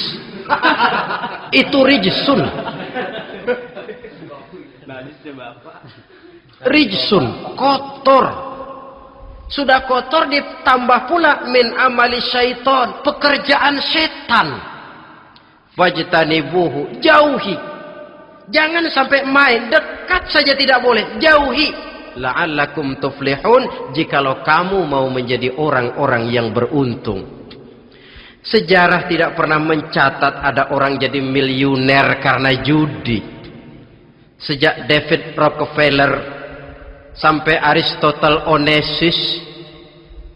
itu rijsun. Rijsun, kotor. Sudah kotor ditambah pula min amali syaitan, pekerjaan setan. Fajtanibuhu, jauhi. Jangan sampai main, dekat saja tidak boleh, jauhi. La'allakum tuflihun, jikalau kamu mau menjadi orang-orang yang beruntung. Sejarah tidak pernah mencatat ada orang jadi miliuner karena judi. Sejak David Rockefeller sampai Aristotle Onassis,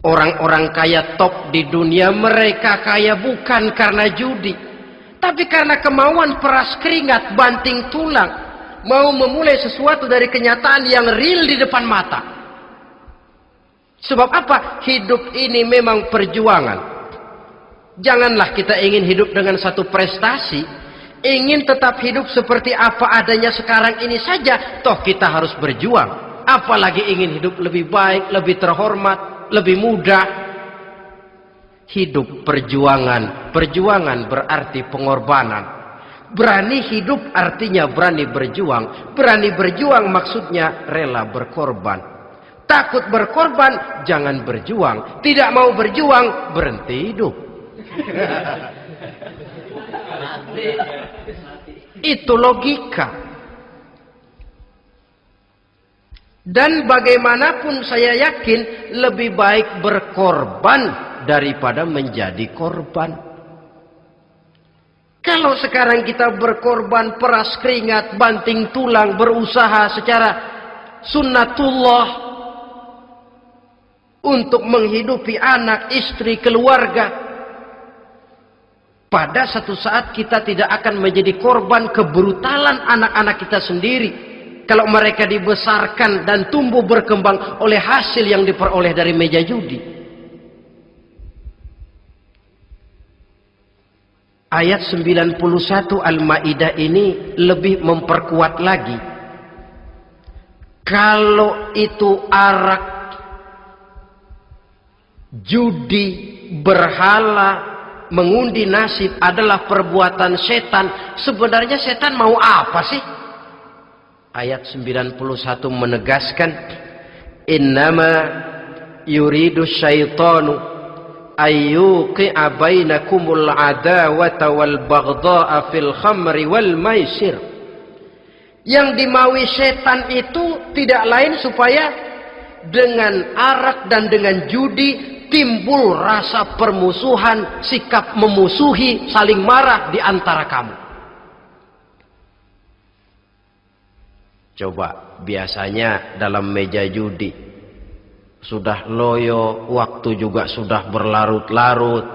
orang-orang kaya top di dunia, mereka kaya bukan karena judi, tapi karena kemauan peras keringat, banting tulang, mau memulai sesuatu dari kenyataan yang real di depan mata. Sebab apa? Hidup ini memang perjuangan. Janganlah kita ingin hidup dengan satu prestasi, ingin tetap hidup seperti apa adanya sekarang ini saja, toh kita harus berjuang. Apalagi ingin hidup lebih baik, lebih terhormat, lebih mudah. Hidup perjuangan. Perjuangan berarti pengorbanan. Berani hidup artinya berani berjuang. Berani berjuang maksudnya rela berkorban. Takut berkorban, jangan berjuang. Tidak mau berjuang, berhenti hidup. Itu logika. Dan bagaimanapun saya yakin lebih baik berkorban daripada menjadi korban. Kalau sekarang kita berkorban, peras keringat, banting tulang, berusaha secara sunnatullah untuk menghidupi anak, istri, keluarga, pada satu saat kita tidak akan menjadi korban kebrutalan anak-anak kita sendiri kalau mereka dibesarkan dan tumbuh berkembang oleh hasil yang diperoleh dari meja judi. Ayat 91 Al-Maidah ini lebih memperkuat lagi. Kalau itu arak, judi, berhala, mengundi nasib adalah perbuatan setan, sebenarnya setan mau apa sih? Ayat 91 menegaskan, innama yuridu syaitanu ayyuqi'a bainakumul adawata wal baghdha'a fil khamri wal maisir. Yang dimaui setan itu tidak lain supaya dengan arak dan dengan judi timbul rasa permusuhan, sikap memusuhi, saling marah di antara kamu. Coba, biasanya dalam meja judi sudah loyo, waktu juga sudah berlarut-larut.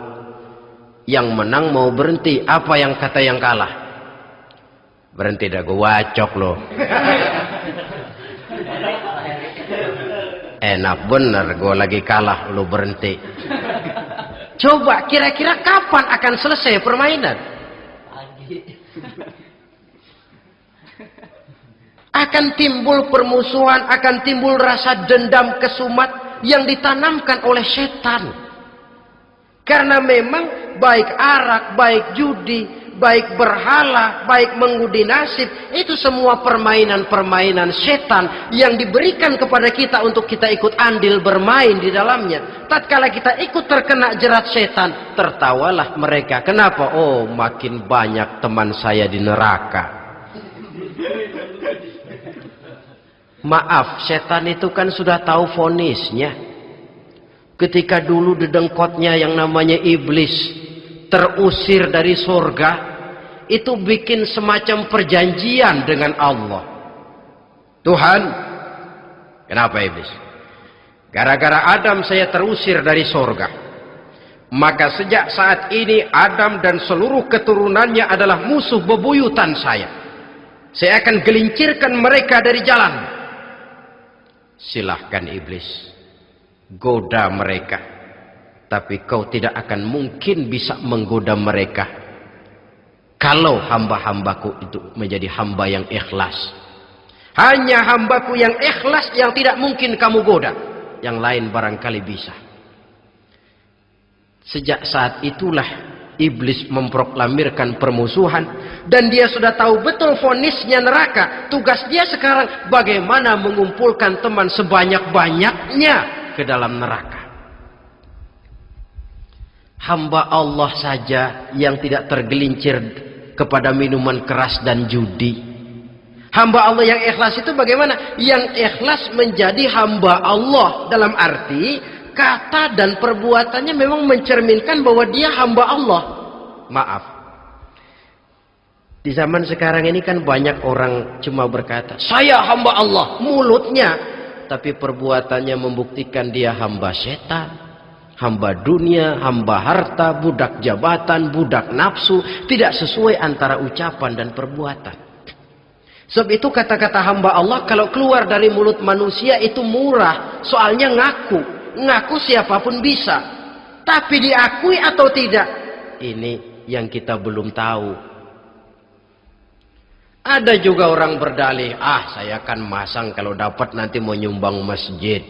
Yang menang mau berhenti, apa yang kata yang kalah? Berhenti dah, gue wacok loh. Enak bener, gue lagi kalah, lo berhenti. Coba, kira-kira kapan akan selesai permainan? Akan timbul permusuhan, akan timbul rasa dendam kesumat yang ditanamkan oleh setan. Karena memang baik arak, baik judi, baik berhala, baik mengundi nasib, itu semua permainan-permainan setan yang diberikan kepada kita untuk kita ikut andil bermain di dalamnya. Tatkala kita ikut terkena jerat setan, tertawalah mereka. Kenapa? Oh, makin banyak teman saya di neraka. Maaf, setan itu kan sudah tahu vonisnya. Ketika dulu dedengkotnya yang namanya iblis terusir dari surga, itu bikin semacam perjanjian dengan Allah. Tuhan, kenapa iblis? Gara-gara Adam saya terusir dari surga. Maka sejak saat ini Adam dan seluruh keturunannya adalah musuh bebuyutan saya. Saya akan gelincirkan mereka dari jalan. Silahkan iblis, goda mereka. Tapi kau tidak akan mungkin bisa menggoda mereka kalau hamba-hambaku itu menjadi hamba yang ikhlas. Hanya hambaku yang ikhlas yang tidak mungkin kamu goda. Yang lain barangkali bisa. Sejak saat itulah iblis memproklamirkan permusuhan. Dan dia sudah tahu betul vonisnya neraka. Tugas dia sekarang bagaimana mengumpulkan teman sebanyak-banyaknya ke dalam neraka. Hamba Allah saja yang tidak tergelincir kepada minuman keras dan judi. Hamba Allah yang ikhlas itu bagaimana? Yang ikhlas menjadi hamba Allah dalam arti kata dan perbuatannya memang mencerminkan bahwa dia hamba Allah. Maaf, di zaman sekarang ini kan banyak orang cuma berkata saya hamba Allah mulutnya, tapi perbuatannya membuktikan dia hamba setan, hamba dunia, hamba harta, budak jabatan, budak nafsu. Tidak sesuai antara ucapan dan perbuatan. Sebab itu kata-kata hamba Allah kalau keluar dari mulut manusia itu murah, soalnya ngaku siapapun bisa. Tapi diakui atau tidak, ini yang kita belum tahu. Ada juga orang berdalih, saya akan masang kalau dapat nanti mau nyumbang masjid.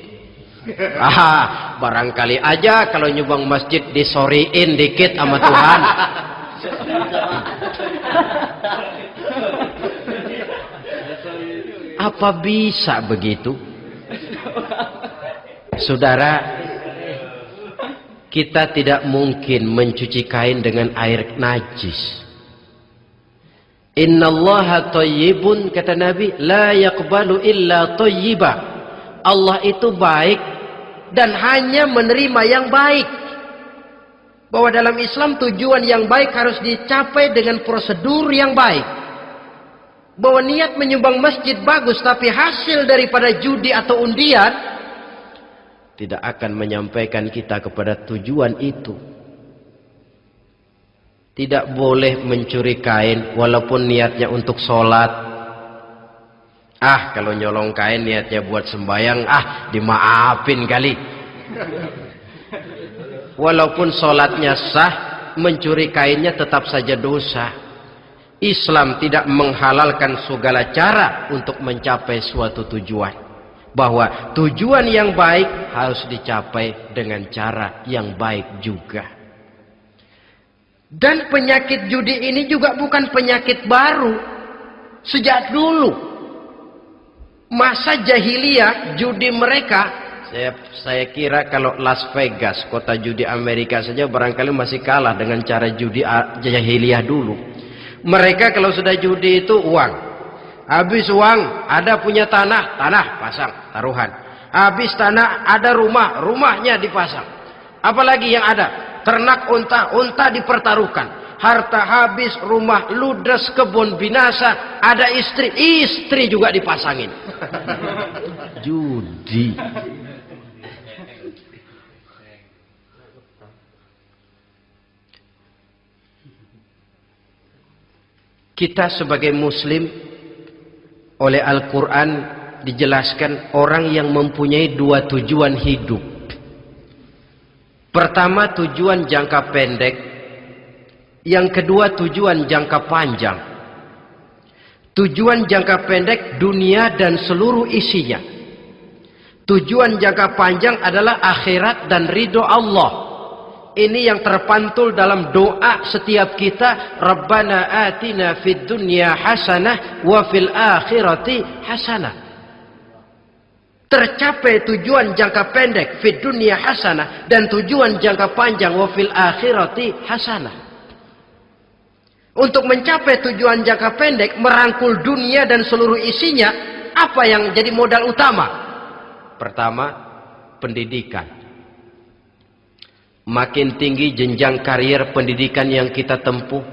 Barangkali aja kalau nyumbang masjid disoriin dikit sama Tuhan. Apa bisa begitu? Saudara, kita tidak mungkin mencuci kain dengan air najis. Innallaha thayyibun, kata Nabi, la yaqbalu illa thayyiba. Allah itu baik dan hanya menerima yang baik. Bahwa dalam Islam tujuan yang baik harus dicapai dengan prosedur yang baik. Bahwa niat menyumbang masjid bagus, tapi hasil daripada judi atau undian tidak akan menyampaikan kita kepada tujuan itu. Tidak boleh mencuri kain walaupun niatnya untuk sholat. Kalau nyolong kain niatnya buat sembahyang, dimaafin kali. Walaupun sholatnya sah, mencuri kainnya tetap saja dosa. Islam tidak menghalalkan segala cara untuk mencapai suatu tujuan. Bahwa tujuan yang baik harus dicapai dengan cara yang baik juga. Dan penyakit judi ini juga bukan penyakit baru. Sejak dulu. Masa jahiliyah judi mereka, saya kira kalau Las Vegas, kota judi Amerika saja barangkali masih kalah dengan cara judi jahiliyah dulu. Mereka kalau sudah judi itu uang. Habis uang, ada punya tanah pasang, taruhan. Habis tanah, ada rumah, rumahnya dipasang. Apalagi yang ada? Ternak unta dipertaruhkan. Harta habis, rumah ludes, kebun binasa, ada istri juga dipasangin. Judi. Kita sebagai muslim oleh Al-Quran dijelaskan orang yang mempunyai dua tujuan hidup. Pertama tujuan jangka pendek, yang kedua tujuan jangka panjang. Tujuan jangka pendek dunia dan seluruh isinya. Tujuan jangka panjang adalah akhirat dan ridho Allah. Ini yang terpantul dalam doa setiap kita. Rabbana atina fid dunya hasanah wa fil akhirati hasanah. Tercapai tujuan jangka pendek fid dunya hasanah dan tujuan jangka panjang wa fil akhirati hasanah. Untuk mencapai tujuan jangka pendek merangkul dunia dan seluruh isinya, Apa yang jadi modal utama? Pertama, pendidikan. Makin tinggi jenjang karier pendidikan yang kita tempuh,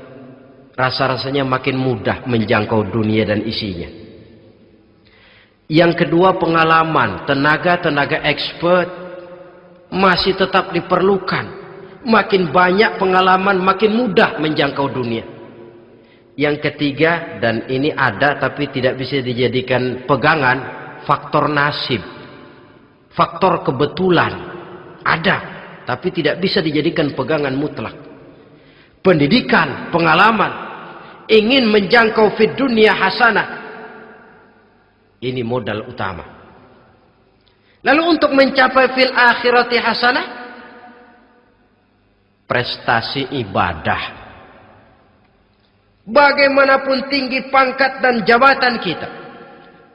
rasa-rasanya makin mudah menjangkau dunia dan isinya. Yang kedua, pengalaman. Tenaga-tenaga expert masih tetap diperlukan. Makin banyak pengalaman, makin mudah menjangkau dunia. Yang ketiga, dan ini ada tapi tidak bisa dijadikan pegangan, faktor nasib. Faktor kebetulan. Ada. Tapi tidak bisa dijadikan pegangan mutlak. Pendidikan, pengalaman, ingin menjangkau fid dunia hasanah. Ini modal utama. Lalu untuk mencapai fil akhirati hasanah, prestasi ibadah. Bagaimanapun tinggi pangkat dan jabatan kita,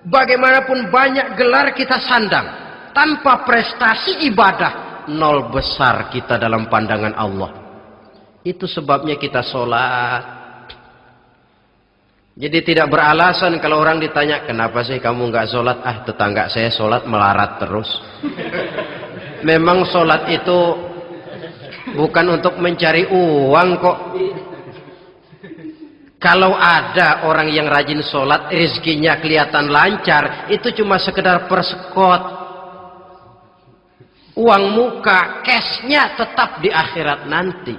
bagaimanapun banyak gelar kita sandang, tanpa prestasi ibadah, nol besar kita dalam pandangan Allah. Itu sebabnya kita sholat. Jadi tidak beralasan kalau orang ditanya, kenapa sih kamu nggak sholat? Ah, tetangga saya sholat melarat terus. Memang sholat itu bukan untuk mencari uang kok. Kalau ada orang yang rajin sholat, rezekinya kelihatan lancar, itu cuma sekedar persekot. Uang muka, cashnya tetap di akhirat nanti.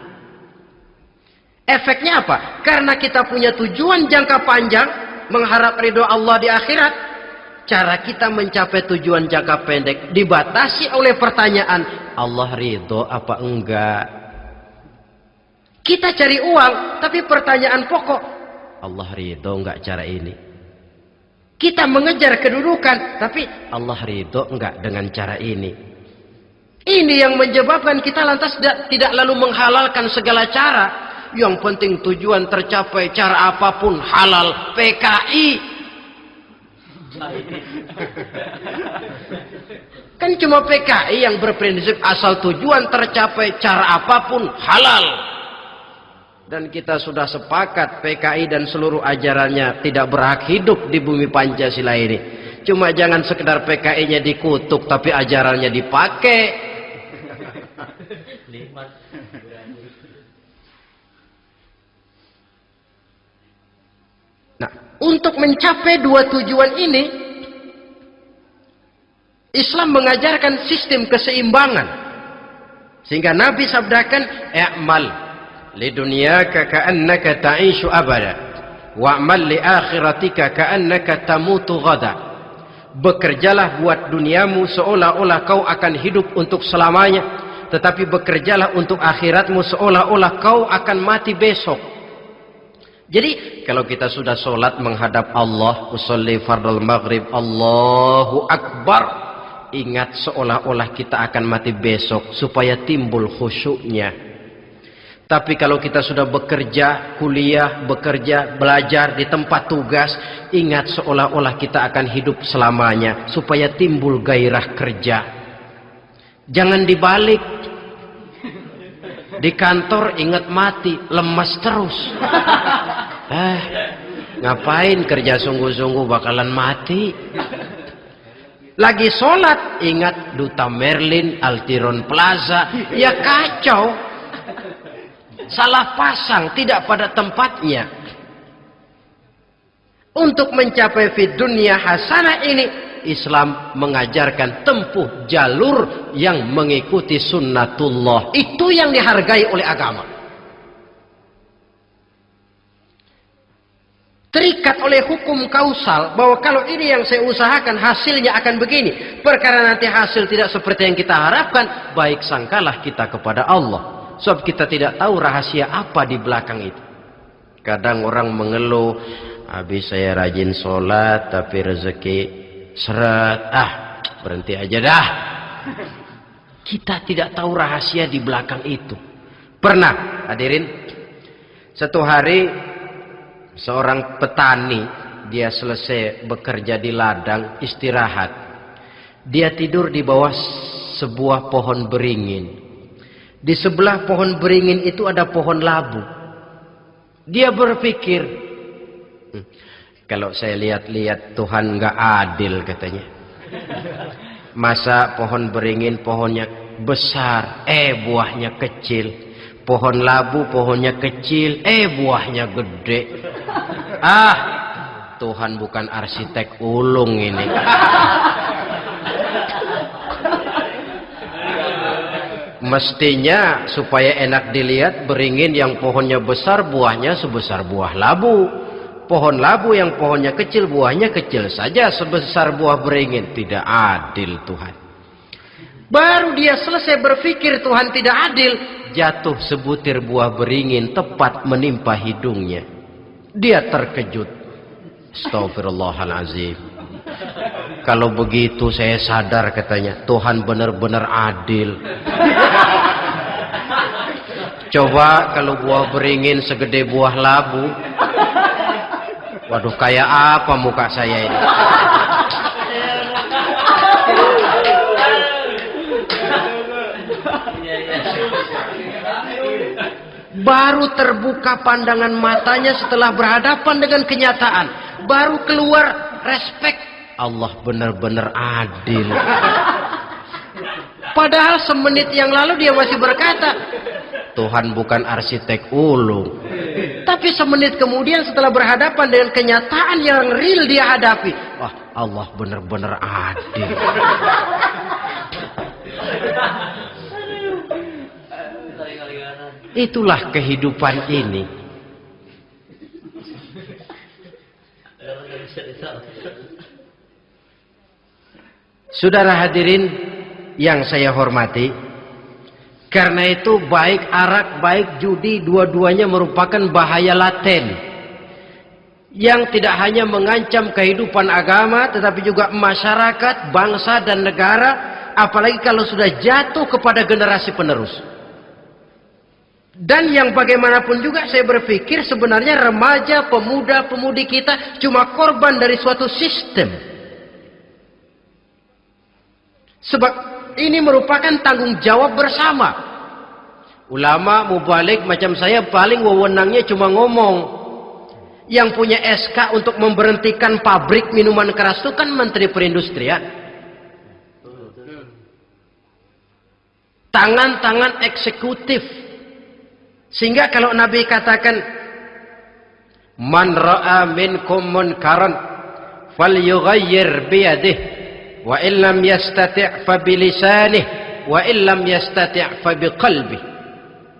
Efeknya apa? Karena kita punya tujuan jangka panjang, mengharap ridho Allah di akhirat. Cara kita mencapai tujuan jangka pendek dibatasi oleh pertanyaan, Allah ridho apa enggak? Kita cari uang, tapi pertanyaan pokok, Allah ridho enggak cara ini? Kita mengejar kedudukan, tapi Allah ridho enggak dengan cara ini? Ini yang menyebabkan kita lantas tidak lalu menghalalkan segala cara. Yang penting tujuan tercapai cara apapun halal. PKI. Kan cuma PKI yang berprinsip asal tujuan tercapai cara apapun halal. Dan kita sudah sepakat PKI dan seluruh ajarannya tidak berhak hidup di bumi Pancasila ini. Cuma jangan sekedar PKI-nya dikutuk tapi ajarannya dipakai. Nah, untuk mencapai dua tujuan ini, Islam mengajarkan sistem keseimbangan. Sehingga Nabi sabdakan, "I'mal lidunyaka ka'annaka ta'ishu abada, wa'mal li akhiratika ka'annaka tamutu ghada." Bekerjalah buat duniamu seolah-olah kau akan hidup untuk selamanya, tetapi bekerjalah untuk akhiratmu seolah-olah kau akan mati besok. Jadi kalau kita sudah sholat menghadap Allah, usolli fardal maghrib, Allahu Akbar, ingat seolah-olah kita akan mati besok supaya timbul khusyuknya. Tapi kalau kita sudah bekerja, kuliah, bekerja, belajar di tempat tugas, ingat seolah-olah kita akan hidup selamanya supaya timbul gairah kerja. Jangan dibalik. Di kantor ingat mati, lemas terus. Ngapain kerja sungguh-sungguh bakalan mati. Lagi sholat ingat Duta Merlin, Altiron Plaza, ya kacau. Salah pasang, tidak pada tempatnya. Untuk mencapai fid dunya hasanah ini, Islam mengajarkan tempuh jalur yang mengikuti sunnatullah. Itu yang dihargai oleh agama. Terikat oleh hukum kausal bahwa kalau ini yang saya usahakan hasilnya akan begini. Perkara nanti hasil tidak seperti yang kita harapkan, baik sangkalah kita kepada Allah. Sebab kita tidak tahu rahasia apa di belakang itu. Kadang orang mengeluh, habis saya rajin sholat tapi rezeki seret, berhenti aja dah. Kita tidak tahu rahasia di belakang itu. Pernah hadirin, satu hari seorang petani, dia selesai bekerja di ladang, istirahat. Dia tidur di bawah sebuah pohon beringin. Di sebelah pohon beringin itu ada pohon labu. Dia berpikir, Kalau saya lihat-lihat Tuhan nggak adil katanya. Masa pohon beringin pohonnya besar, buahnya kecil. Pohon labu pohonnya kecil, buahnya gede. Tuhan bukan arsitek ulung ini. Mestinya supaya enak dilihat, beringin yang pohonnya besar buahnya sebesar buah labu. Pohon labu yang pohonnya kecil buahnya kecil saja sebesar buah beringin. Tidak adil Tuhan. Baru dia selesai berpikir Tuhan tidak adil, jatuh sebutir buah beringin tepat menimpa hidungnya. Dia terkejut. Astagfirullahalazim. Kalau begitu saya sadar katanya, Tuhan benar-benar adil. Coba kalau buah beringin segede buah labu. Waduh, kayak apa muka saya ini? Baru terbuka pandangan matanya setelah berhadapan dengan kenyataan. Baru keluar respek. Allah benar-benar adil. Padahal semenit yang lalu dia masih berkata, Tuhan bukan arsitek ulung. Tapi semenit kemudian setelah berhadapan dengan kenyataan yang real dia hadapi, wah, Allah benar-benar adil. Itulah kehidupan ini. Saudara hadirin yang saya hormati, karena itu baik arak, baik judi, dua-duanya merupakan bahaya laten yang tidak hanya mengancam kehidupan agama, tetapi juga masyarakat, bangsa dan negara, apalagi kalau sudah jatuh kepada generasi penerus. Dan yang bagaimanapun juga saya berpikir sebenarnya remaja, pemuda, pemudi kita cuma korban dari suatu sistem. Sebab ini merupakan tanggung jawab bersama. Ulama mubalik macam saya paling wewenangnya cuma ngomong. Yang punya SK untuk memberhentikan pabrik minuman keras itu kan Menteri Perindustrian. Tangan-tangan eksekutif. Sehingga kalau Nabi katakan, Man ra'a minkum munkaran falyughayyir biyadihi wa illam yastati' fa bilisanih wa illam yastati' fa biqalbih.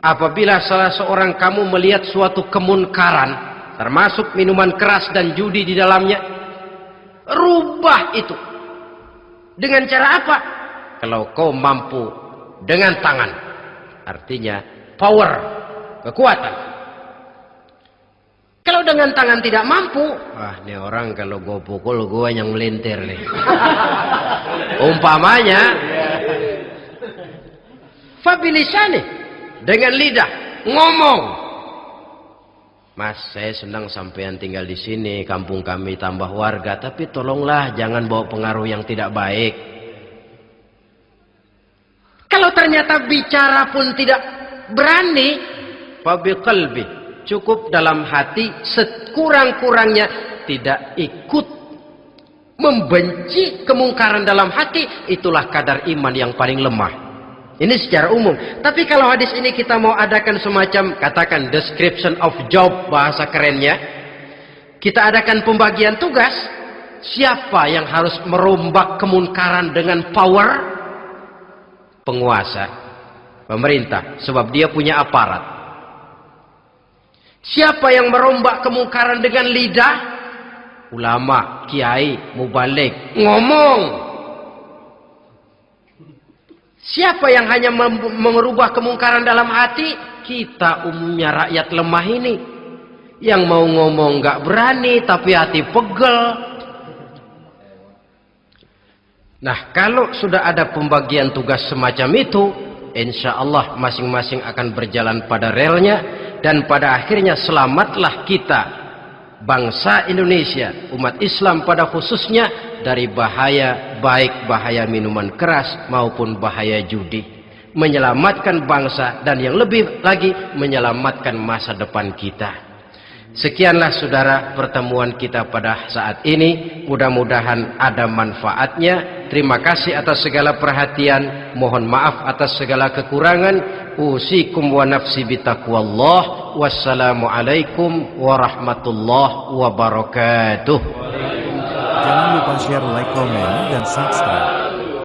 Apabila salah seorang kamu melihat suatu kemunkaran, termasuk minuman keras dan judi di dalamnya, rubah itu. Dengan cara apa? Kalau kau mampu dengan tangan, artinya power, kekuatan. Kalau dengan tangan tidak mampu, ini orang kalau gue pukul gue yang melintir nih. Umpamanya, fabilisani, dengan lidah ngomong. Mas, saya senang sampean tinggal di sini, kampung kami tambah warga, tapi tolonglah jangan bawa pengaruh yang tidak baik. Kalau ternyata bicara pun tidak berani, fabiqalbi, cukup dalam hati, sekurang-kurangnya tidak ikut membenci kemungkaran dalam hati. Itulah kadar iman yang paling lemah. Ini secara umum. Tapi kalau hadis ini kita mau adakan semacam, katakan description of job, bahasa kerennya, kita adakan pembagian tugas. Siapa yang harus merombak kemungkaran dengan power? Penguasa, pemerintah, sebab dia punya aparat. Siapa yang merombak kemungkaran dengan lidah? Ulama, kiai, mubalik, ngomong. Siapa yang hanya merubah kemungkaran dalam hati? Kita umumnya rakyat lemah ini. Yang mau ngomong gak berani, tapi hati pegel. Nah, kalau sudah ada pembagian tugas semacam itu, insya Allah masing-masing akan berjalan pada relnya. Dan pada akhirnya selamatlah kita, bangsa Indonesia, umat Islam pada khususnya, dari bahaya, baik bahaya minuman keras maupun bahaya judi. Menyelamatkan bangsa dan yang lebih lagi menyelamatkan masa depan kita. Sekianlah saudara pertemuan kita pada saat ini. Mudah-mudahan ada manfaatnya. Terima kasih atas segala perhatian. Mohon maaf atas segala kekurangan. Usikum wa nafsi bitaqwallah. Wassalamualaikum warahmatullahi wabarakatuh. Jangan lupa share, like, komen, dan subscribe.